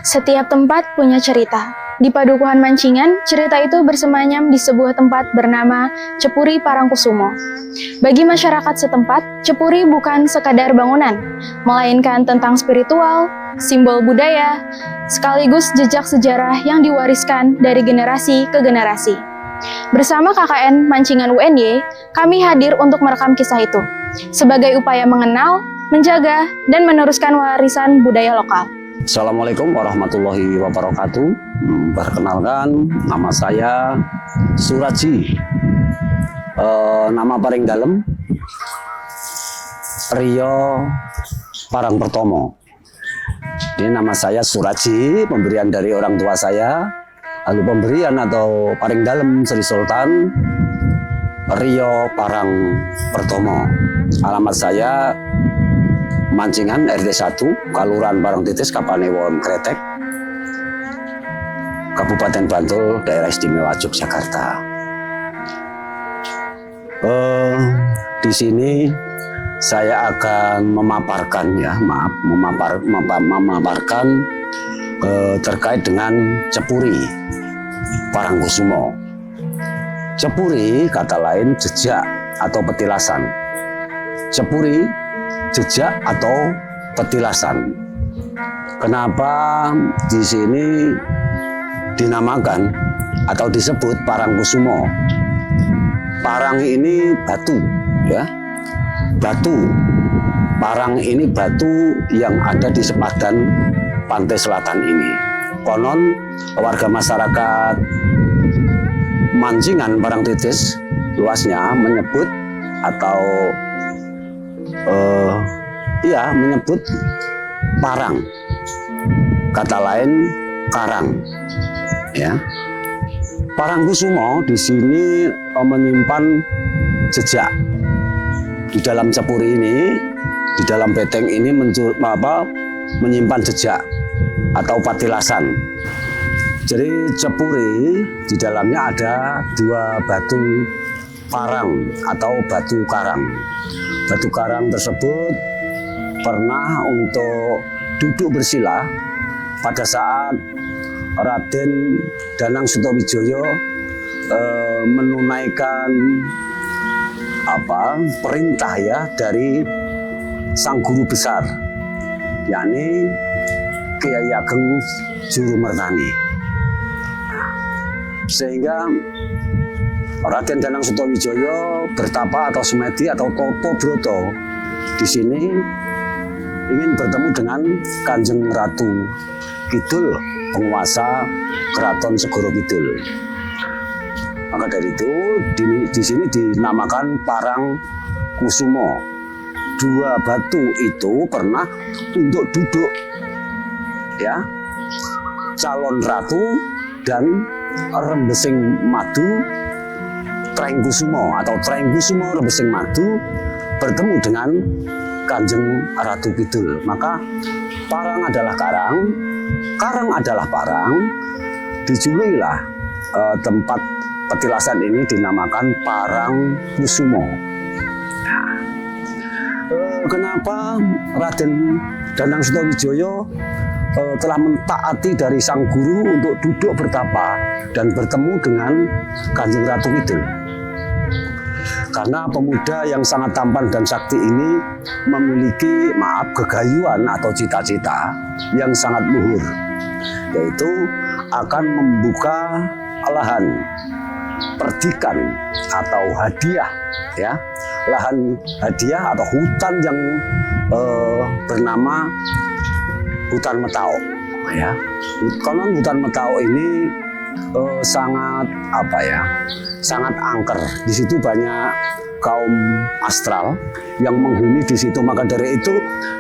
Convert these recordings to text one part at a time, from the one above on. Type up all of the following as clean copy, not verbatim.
Setiap tempat punya cerita. Di Padukuhan Mancingan, cerita itu bersemayam di sebuah tempat bernama Cepuri Parangkusumo. Bagi masyarakat setempat, Cepuri bukan sekadar bangunan, melainkan tentang spiritual, simbol budaya, sekaligus jejak sejarah yang diwariskan dari generasi ke generasi. Bersama KKN Mancingan UNY, kami hadir untuk merekam kisah itu, sebagai upaya mengenal, menjaga, dan meneruskan warisan budaya lokal. Assalamualaikum warahmatullahi wabarakatuh. Perkenalkan, nama saya Suraji. Nama paling dalam Rio Parangpertomo. Ini nama saya Suraji, pemberian dari orang tua saya. Lalu pemberian atau paling dalam Sri Sultan Rio Parangpertomo. Alamat saya Mancingan RT 1, Kelurahan Parangtitis, Kapanewon Kretek, Kabupaten Bantul, Daerah Istimewa Yogyakarta. Di sini saya akan memaparkan terkait dengan Cepuri Parangkusumo. Cepuri kata lain jejak atau petilasan. Cepuri jejak atau petilasan. Kenapa di sini dinamakan atau disebut Parangkusumo? Parang ini batu, ya. Batu. Parang ini batu yang ada di sepadan pantai selatan ini. Konon warga masyarakat Mancingan Parangtitis luasnya menyebut atau menyebut parang, kata lain karang, ya. Parangkusumo di sini menyimpan jejak. Di dalam Cepuri ini, di dalam beteng ini menyimpan jejak atau patilasan. Jadi Cepuri di dalamnya ada dua batu parang atau batu karang. Batu karang tersebut pernah untuk duduk bersila pada saat Raden Danang Sutawijaya menunaikan perintah dari sang guru besar, yakni Kiai Ageng Jurumertani. Sehingga Raden Danang Sutawijaya bertapa atau semedi atau Toto Broto di sini ingin bertemu dengan Kanjeng Ratu Kidul, penguasa Keraton Segoro Kidul. Maka dari itu di sini dinamakan Parangkusumo. Dua batu itu pernah untuk duduk, ya, calon ratu dan Rembesing Madu Trengkusumo atau Trengkusumo Rembesing Madu bertemu dengan Kanjeng Ratu Kidul. Maka parang adalah karang, karang adalah parang, dijulukilah tempat petilasan ini dinamakan Parangkusumo. Nah, kenapa Raden Danang Sutawijaya telah mentaati dari sang guru untuk duduk bertapa dan bertemu dengan Kanjeng Ratu Kidul? Karena pemuda yang sangat tampan dan sakti ini memiliki kegayuan atau cita-cita yang sangat luhur, yaitu akan membuka lahan perdikan atau hadiah, ya, lahan hadiah atau hutan yang bernama Hutan Metau, ya. Konon Hutan Metau ini sangat sangat angker. Di situ banyak kaum astral yang menghuni di situ. Maka dari itu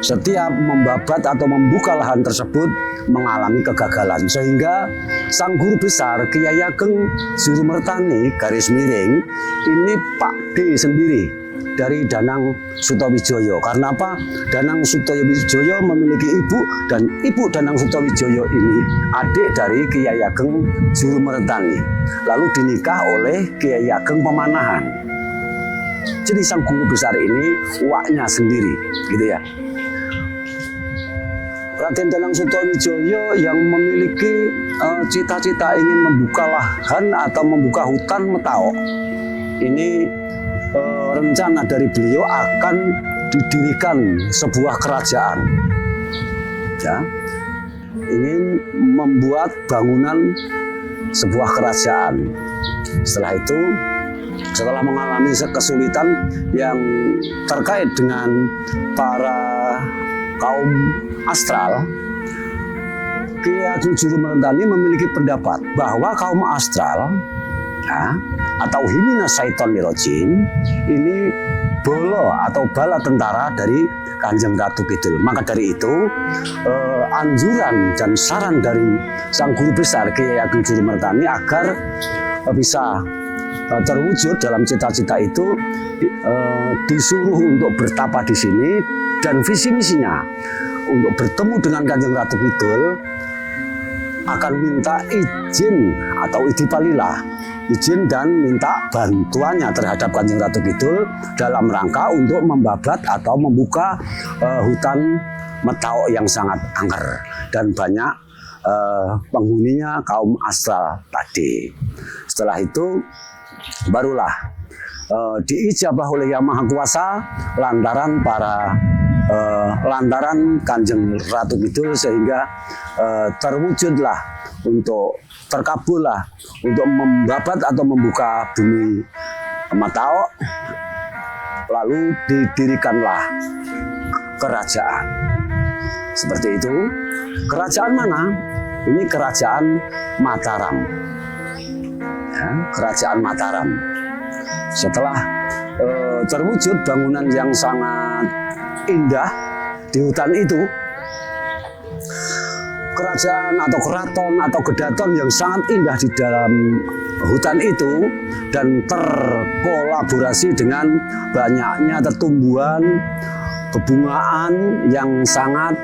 setiap membabat atau membuka lahan tersebut mengalami kegagalan, sehingga sang guru besar Kiai Ageng Jurumertani garis miring ini Pak D sendiri dari Danang Sutawijaya. Karena apa? Danang Sutawijaya memiliki ibu, dan ibu Danang Sutawijaya ini adik dari Kiai Ageng Jurumertani, lalu dinikah oleh Kiai Ageng Pemanahan. Jadi sang guru besar ini uaknya sendiri, gitu ya. Raden Danang Sutawijaya yang memiliki cita-cita ingin membuka lahan atau membuka hutan Metaok. Ini rencana dari beliau akan didirikan sebuah kerajaan. Ya, ingin membuat bangunan sebuah kerajaan. Setelah itu, setelah mengalami kesulitan yang terkait dengan para kaum astral, Kiai Ageng Jurumertani memiliki pendapat bahwa kaum astral atau himina syaiton nirojim ini bolo atau bala tentara dari Kanjeng Ratu Kidul. Maka dari itu anjuran dan saran dari sang guru besar Kiai Ageng Jurumertani agar bisa terwujud dalam cita-cita itu, disuruh untuk bertapa di sini, dan visi misinya untuk bertemu dengan Kanjeng Ratu Kidul akan minta izin atau idipalila, izin dan minta bantuannya terhadap Kanjeng Ratu Kidul dalam rangka untuk membabat atau membuka hutan Metaok yang sangat angker dan banyak penghuninya kaum astral tadi. Setelah itu barulah diijabah oleh Yang Maha Kuasa lantaran Kanjeng Ratu Kidul, sehingga terwujudlah terkabullah untuk membabat atau membuka bumi Metaok, lalu didirikanlah kerajaan. Seperti itu. Kerajaan mana? Ini kerajaan Mataram. Ya, kerajaan Mataram. Setelah terwujud bangunan yang sangat indah di hutan itu, kerajaan atau keraton atau gedaton yang sangat indah di dalam hutan itu, dan terkolaborasi dengan banyaknya tumbuhan bebungaan yang sangat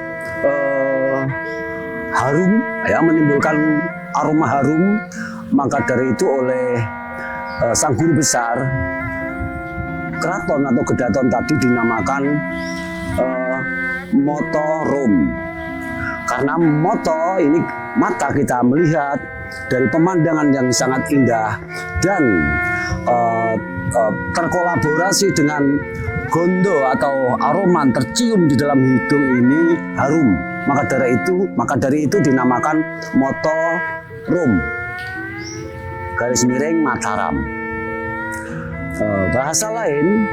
harum, ya, menimbulkan aroma harum. Maka dari itu oleh sang guru besar, keraton atau gedaton tadi dinamakan Motorum. Karena moto ini mata kita melihat dari pemandangan yang sangat indah dan terkolaborasi dengan gondo atau aroma tercium di dalam hidung ini harum. Maka dari itu dinamakan Motorum. Garis miring Mataram. Bahasa lain,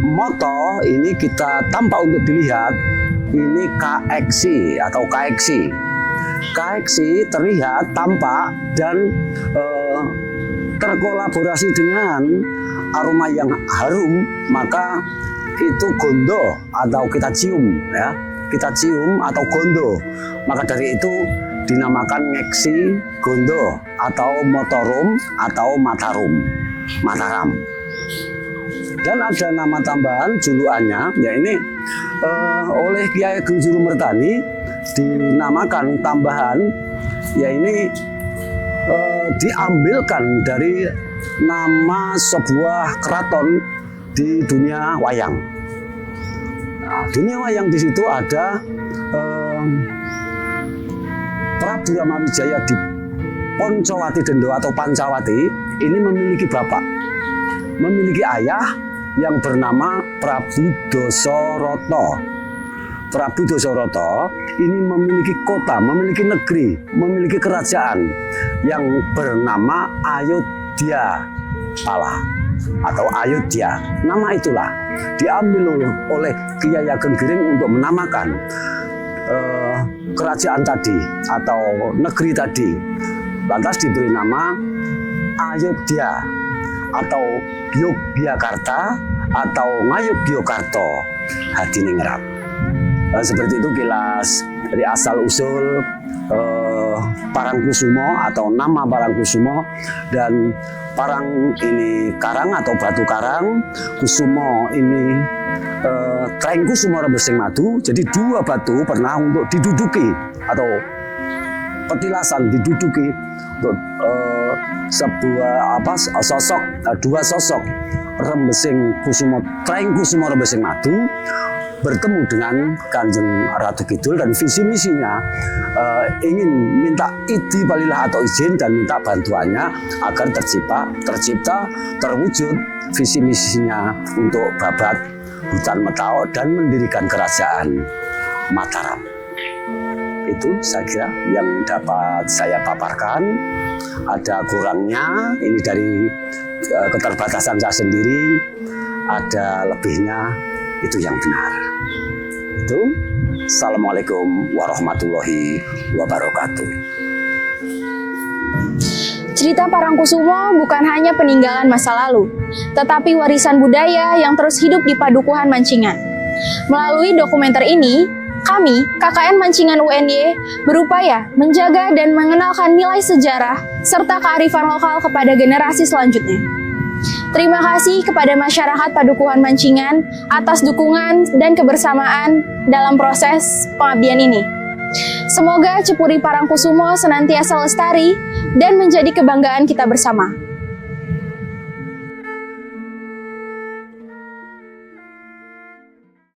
moto ini kita tampak untuk dilihat, ini kaeksi atau kaeksi. Kaeksi terlihat, tampak, dan terkolaborasi dengan aroma yang harum, maka itu gondo atau kita cium, ya, kita cium atau gondo. Maka dari itu dinamakan ngeksi gondo atau motorum atau mataram. Dan ada nama tambahan julukannya, ya ini oleh Kiai Ageng Jurumertani dinamakan tambahan, ya ini diambilkan dari nama sebuah keraton di dunia wayang. Nah, dunia wayang di situ ada Prabu Ramawijaya di Poncowati Dendo atau Pancawati. Ini memiliki bapak, memiliki ayah yang bernama Prabu Dasarata. Prabu Dasarata ini memiliki kota, memiliki negeri, memiliki kerajaan yang bernama Ayodhya Pala atau Ayodhya. Nama itulah diambil oleh Kiai Ageng Giring untuk menamakan kerajaan tadi atau negeri tadi. Lantas diberi nama Ayodhya atau Yogyakarta atau Ngayogyakarta Hadiningrat. Seperti itu kilas dari asal usul Parangkusumo atau nama Parangkusumo. Dan parang ini karang atau batu karang, kusumo ini Trengkusumo Rebesing Madu. Jadi dua batu pernah untuk diduduki atau petilasan diduduki untuk sebuah dua sosok Rembesing Kusumo, Trengkusumo Rebesing Madu bertemu dengan Kanjeng Ratu Kidul dan visi misinya ingin minta idi palilah atau izin dan minta bantuannya agar tercipta terwujud visi misinya untuk babat hutan Metao dan mendirikan kerajaan Mataram. Itu saya kira yang dapat saya paparkan. Ada kurangnya ini dari keterbatasan saya sendiri, ada lebihnya itu yang benar. Itu. Assalamualaikum warahmatullahi wabarakatuh. Cerita Parangkusumo bukan hanya peninggalan masa lalu, tetapi warisan budaya yang terus hidup di Padukuhan Mancingan. Melalui dokumenter ini, kami, KKN Mancingan UNY, berupaya menjaga dan mengenalkan nilai sejarah serta kearifan lokal kepada generasi selanjutnya. Terima kasih kepada masyarakat Padukuhan Mancingan atas dukungan dan kebersamaan dalam proses pengabdian ini. Semoga Cepuri Parangkusumo senantiasa lestari dan menjadi kebanggaan kita bersama.